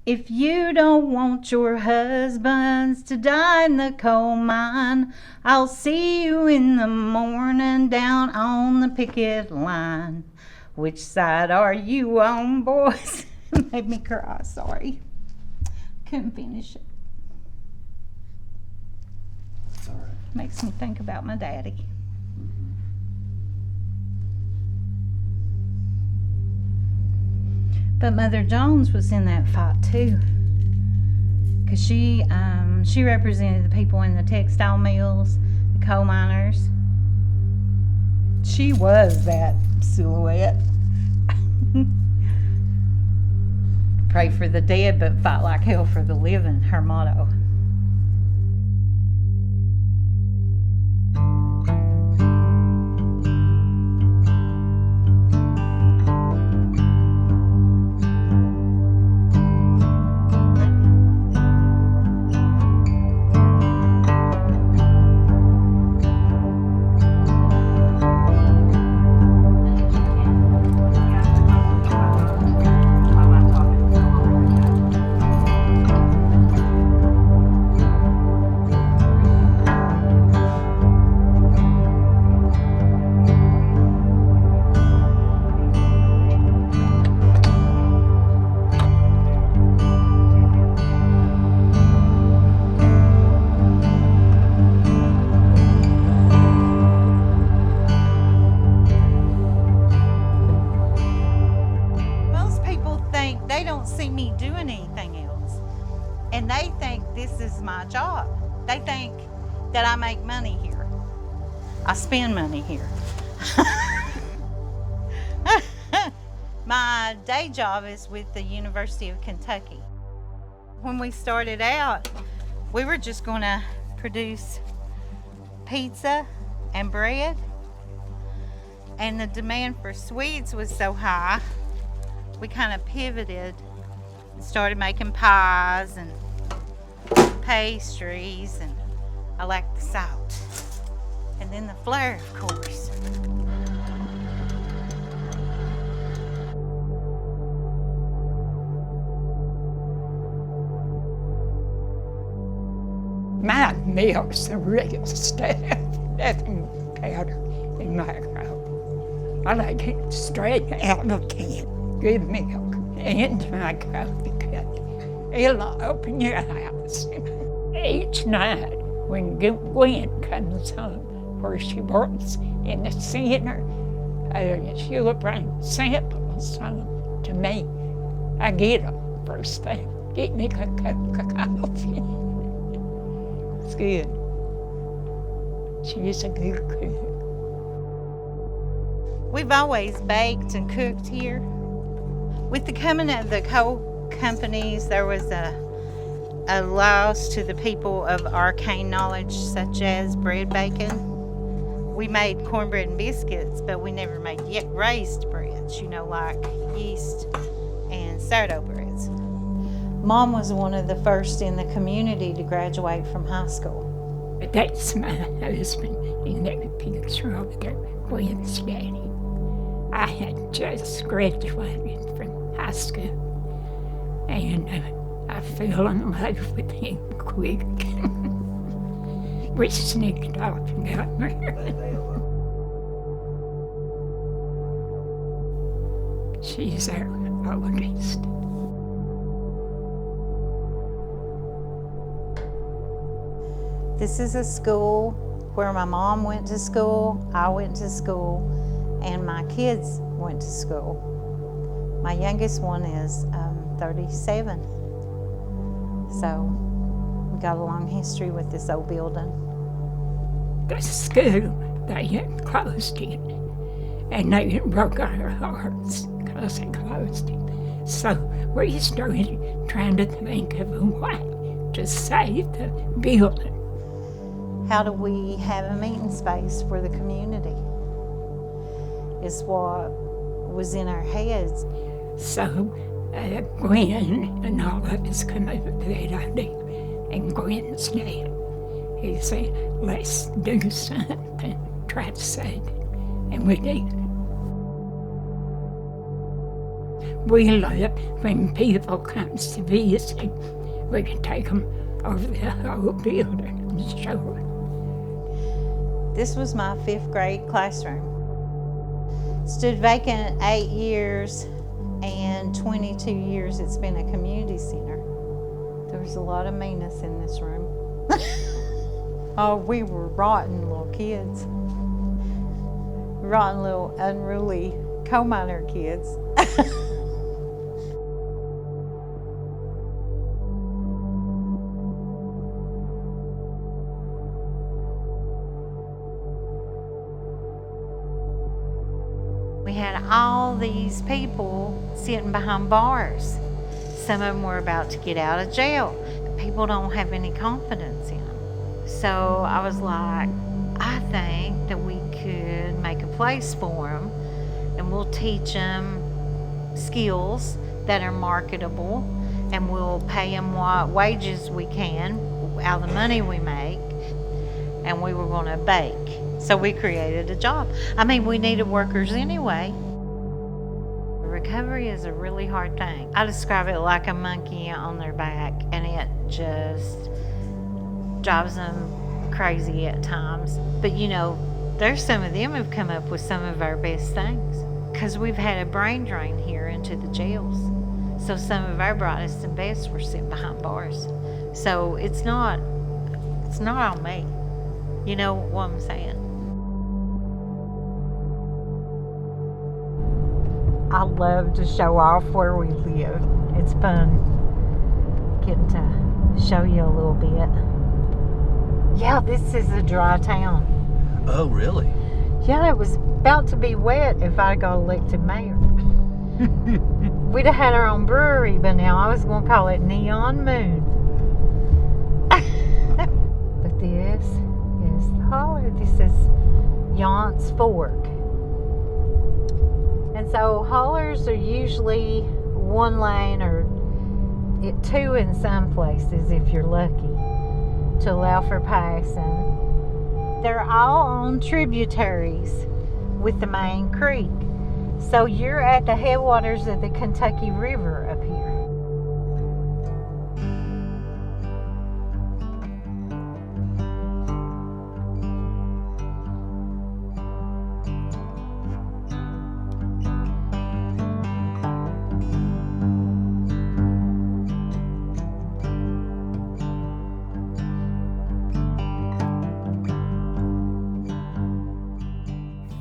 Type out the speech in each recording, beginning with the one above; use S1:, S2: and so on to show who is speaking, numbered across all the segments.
S1: If you don't want your husbands to die in the coal mine, I'll see you in the morning down on the picket line. Which side are you on, boys? It made me cry, sorry. Couldn't finish it.
S2: It's all right.
S1: Makes me think about my daddy. But Mother Jones was in that fight too, because she represented the people in the textile mills, the coal miners. She was that silhouette. Pray for the dead, but fight like hell for the living, her motto. They don't see me doing anything else, and they think this is my job. They think that I make money here. I spend money here. My day job is with the University of Kentucky. When we started out, we were just going to produce pizza and bread, and the demand for sweets was so high, we kind of pivoted and started making pies and pastries, and I like the salt. And then the flair, of course.
S3: My milk's the real stuff, nothing powder in my cup. I like it straight out of the can. Good milk into my coffee cup. It'll open your house. Each night when Gwen comes home, where she works in the center, she'll bring samples home to me. I get them first thing. Get me a cup of coffee. It's good. She's a good cook.
S1: We've always baked and cooked here. With the coming of the coal companies, there was a loss to the people of arcane knowledge, such as bread baking. We made cornbread and biscuits, but we never made yet raised breads, like yeast and sourdough breads. Mom was one of the first in the community to graduate from high school.
S3: But that's my husband in that picture over there, Gwen's daddy. I had just graduated from high school, and I fell in love with him quick. We sneaked off and got married. She's our oldest.
S1: This is a school where my mom went to school, I went to school, and my kids went to school. My youngest one is 37. So we got a long history with this old building.
S3: The school, they had closed it, and they broke our hearts because they closed it. So we started trying to think of a way to save the building.
S1: How do we have a meeting space for the community? Is what was in our heads.
S3: So Gwen and all of us come up with that idea. And Gwen's dad, he said, let's do something, try to save it. And we did. We let, when people comes to visit, we can take them over the whole building and show them.
S1: This was my 5th grade classroom. Stood vacant 8 years, and 22 years it's been a community center. There was a lot of meanness in this room. Oh, we were rotten little kids. Rotten little unruly coal miner kids. We had all these people sitting behind bars. Some of them were about to get out of jail. People don't have any confidence in them. So I was like, I think that we could make a place for them, and we'll teach them skills that are marketable, and we'll pay them what wages we can out of the money we make, and we were going to bake. So we created a job. I mean, we needed workers anyway. Recovery is a really hard thing. I describe it like a monkey on their back, and it just drives them crazy at times. But you know, there's some of them who've come up with some of our best things, because we've had a brain drain here into the jails. So some of our brightest and best were sitting behind bars. So it's not on me. You know what I'm saying? I love to show off where we live. It's fun getting to show you a little bit. Yeah, this is a dry town.
S2: Oh, really?
S1: Yeah, it was about to be wet if I got elected mayor. We'd have had our own brewery, but now I was going to call it Neon Moon. But this is the holler. This is Yount's Fork. And so haulers are usually 1 lane or 2 in some places if you're lucky, to allow for passing. They're all on tributaries with the main creek. So you're at the headwaters of the Kentucky River up here.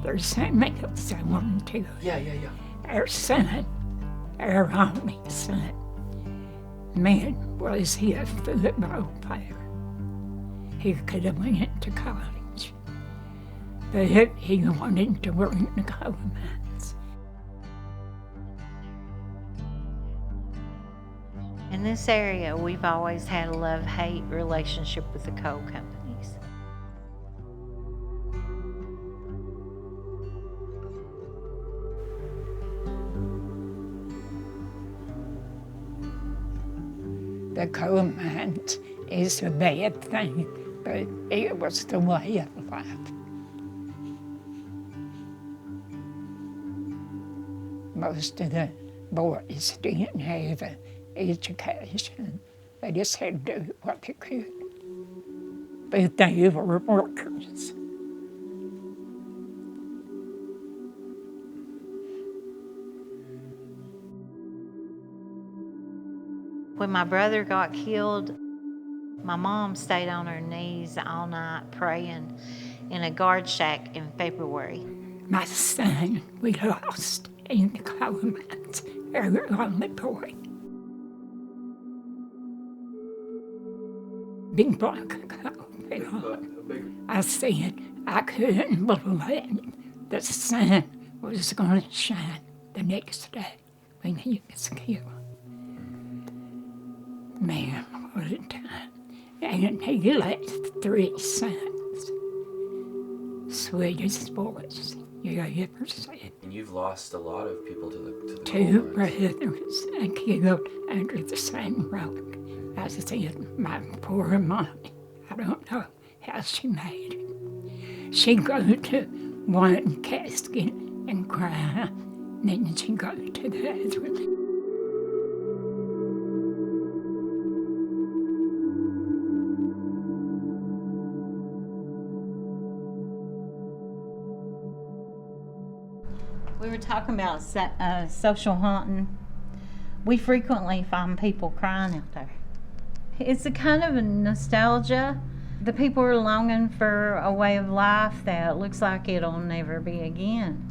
S3: There's something else I want to.
S2: Yeah.
S3: Our son, our only son, man, was he a football player. He could have went to college, but he wanted to work in the coal mines.
S1: In this area, we've always had a love-hate relationship with the coal companies.
S3: The coal mines is a bad thing, but it was the way of life. Most of the boys didn't have an education. They just had to do what they could. But they were workers.
S1: When my brother got killed, my mom stayed on her knees all night praying in a guard shack in February.
S3: My son, we lost in the coal mines, our only boy. Big block of coal. I said I couldn't believe the sun was going to shine the next day when he was killed. Man, what a time. And he left 3 sons. Sweetest boys you ever seen.
S2: And you've lost a lot of people to the
S3: 2 brothers I killed under the same rock. I said, my poor mom, I don't know how she made it. She'd go to one casket and cry, then she'd go to the other one.
S1: were talking about social haunting. We frequently find people crying out there. It's a kind of a nostalgia. The people are longing for a way of life that looks like it'll never be again.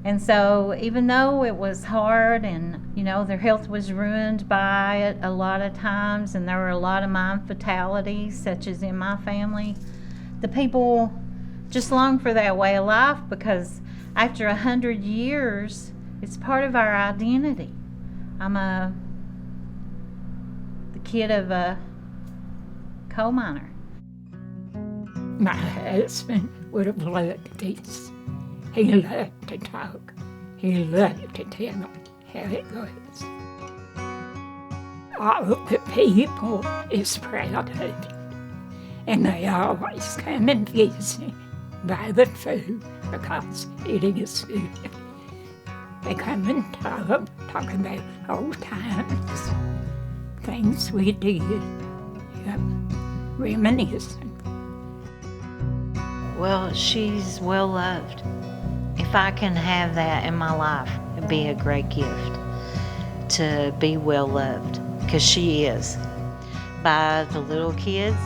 S1: And so even though it was hard and, their health was ruined by it a lot of times, and there were a lot of mind fatalities, such as in my family, the people just long for that way of life because after 100 years, it's part of our identity. I'm the kid of a coal miner.
S3: My husband would have loved this. He loved to talk. He loved to tell how it was. All the people is proud of him, and they always come and visit by the food because it is food. They come and talk about old times, things we did, reminiscing.
S1: Well, she's well loved. If I can have that in my life, it'd be a great gift to be well loved, because she is. By the little kids,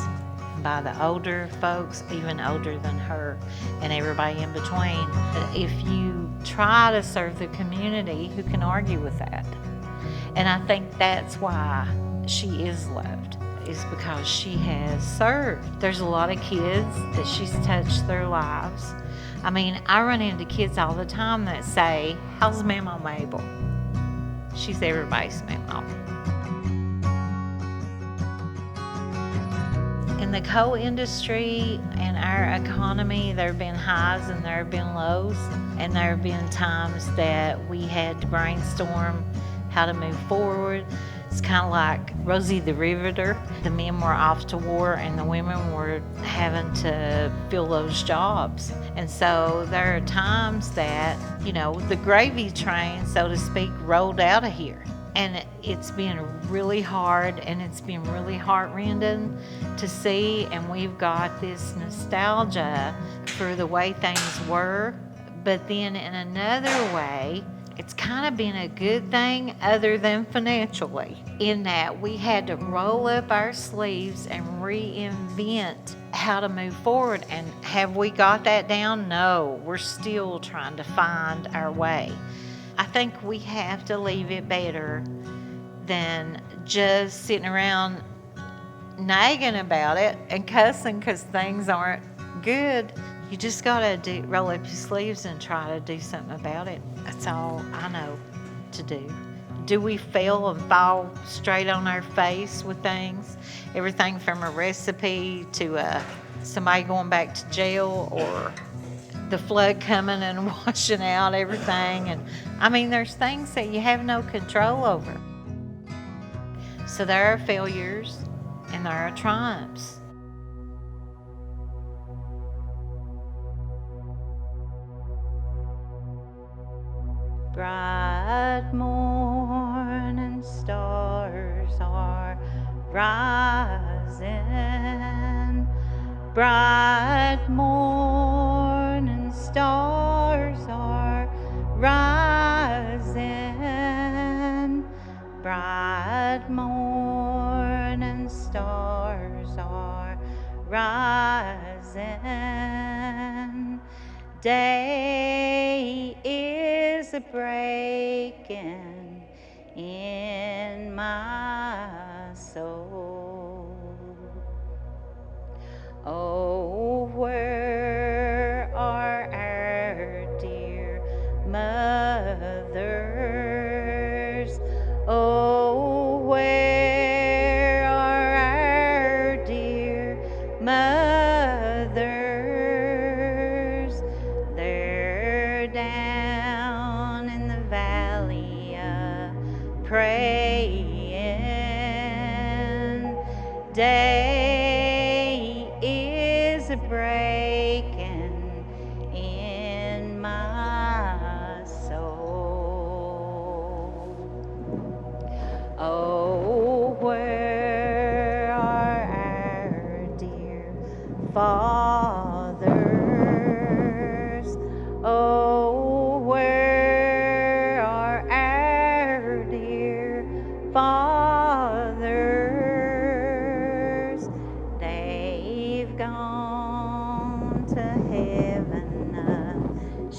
S1: by the older folks, even older than her, and everybody in between. If you try to serve the community, who can argue with that? And I think that's why she is loved, is because she has served. There's a lot of kids that she's touched their lives. I mean, I run into kids all the time that say, "How's Mama Mabel?" She's everybody's Mama. In the coal industry and our economy, there have been highs and there have been lows, and there have been times that we had to brainstorm how to move forward. It's kind of like Rosie the Riveter. The men were off to war and the women were having to fill those jobs. And so there are times that, the gravy train, so to speak, rolled out of here. And it's been really hard and it's been really heart-rending to see. And we've got this nostalgia for the way things were. But then in another way, it's kind of been a good thing other than financially, in that we had to roll up our sleeves and reinvent how to move forward. And have we got that down? No, we're still trying to find our way. I think we have to leave it better than just sitting around nagging about it and cussing because things aren't good. You just gotta roll up your sleeves and try to do something about it. That's all I know to do. Do we fail and fall straight on our face with things? Everything from a recipe to somebody going back to jail, or the flood coming and washing out everything. And I mean, there's things that you have no control over. So there are failures and there are triumphs. Bright morning stars are rising. Bright morning stars are rising. Bright morning stars are rising. Day is a-breaking in my soul. Oh, where are our dear mothers? Oh, where are our dear mothers? They're down in the valley praying. Day is a-breaking in my soul. Oh, where are our dear fathers? Oh, where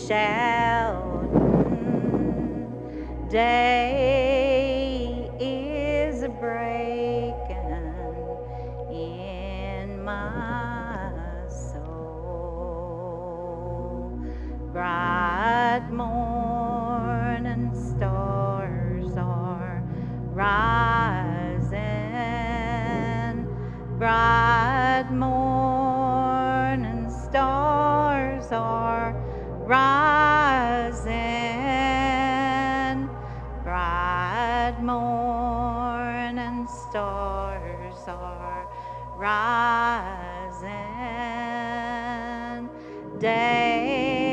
S1: shouting, day is breaking in my soul. Bright morning stars are rising. Bright morning stars are rising. Bright morning stars are rising. Day